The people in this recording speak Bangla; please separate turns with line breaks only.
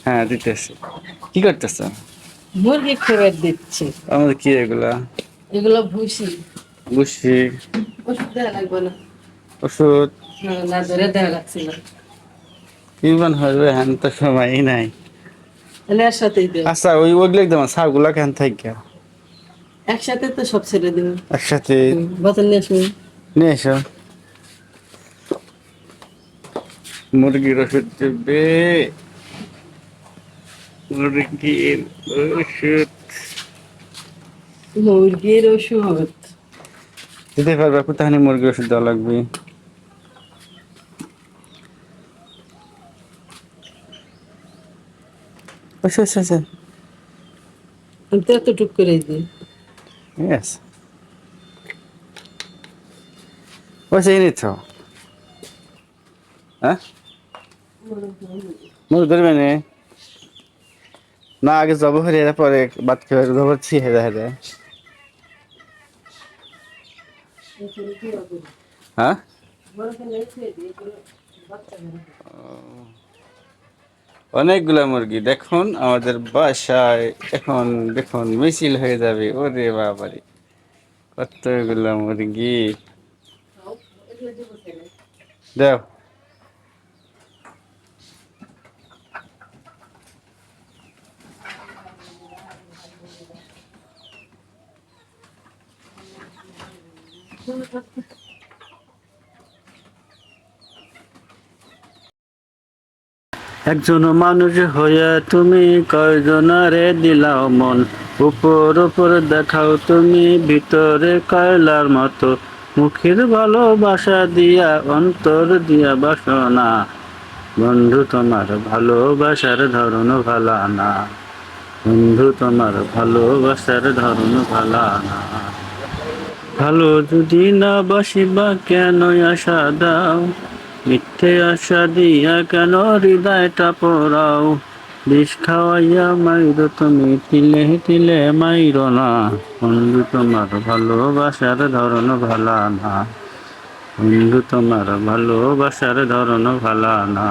হ্যাঁ দিতেছি। কি করতেছ?
মুরগি খাবার দিচ্ছি।
আমাদের কি এগুলা?
এগুলো ভুসি।
বুঝছি।
ওষুধ দেওয়া লাগবে না।
ওষুধ
না ধরে দেওয়া লাগছিল।
কিমান হবে হ্যান তো সময়ই নাই।
তাহলে একসাথেই দেব।
আচ্ছা ওইগুলো একদম ছাগুলা কেন থাকে?
একসাথে তো সব ছেড়ে দেব।
একসাথে
বোতল নিয়ে আসুন।
নিয়ে এসো। মুরগির ওষুধ দেবে। মুরগির ওষুধ
মুরগির ওষুধ।
দিতে পারবে? কোথায় মুরগির ওষুধ দেওয়া লাগবে? আচ্ছা আচ্ছা আচ্ছা
আমি তো এতটুক করে দিই।
ইয়েস। ওইসে নিচ্ছ? হ্যাঁ মুরগি ধরবে না? না আগে জব হয়ে যায় পরে বাদ খেয়ে জব ছি হয়ে যায়। হ্যাঁ অনেকগুলা মুরগি দেখুন আমাদের বাসায় এখন দেখুন মিছিল হয়ে যাবে। ওরে বাবারে কতগুলা মুরগি দেও। একজন মানুষ হইয়া তুমি কয়জনারে দিলাও মন, উপর উপর দেখাও তুমি ভিতরে কয়লার মতো, মুখের ভালোবাসা দিয়া অন্তর দিয়া বাসনা, বন্ধু তোমার ভালোবাসার ধরন ভালা না, বন্ধু তোমার ভালোবাসার ধরন ভালা না, ভালো যদি না বাসিবা কেন আশা দাও, মিথ্যে আশা দিয়া কেন হৃদয়টা পোড়াও, বিষ খাওয়াইয়া মাইর তুমি তিলে তিলে মাইর না, বন্ধু তোমার ভালোবাসার ধরন ভালা না, বন্ধু তোমার ভালোবাসার ধরন ভালা না।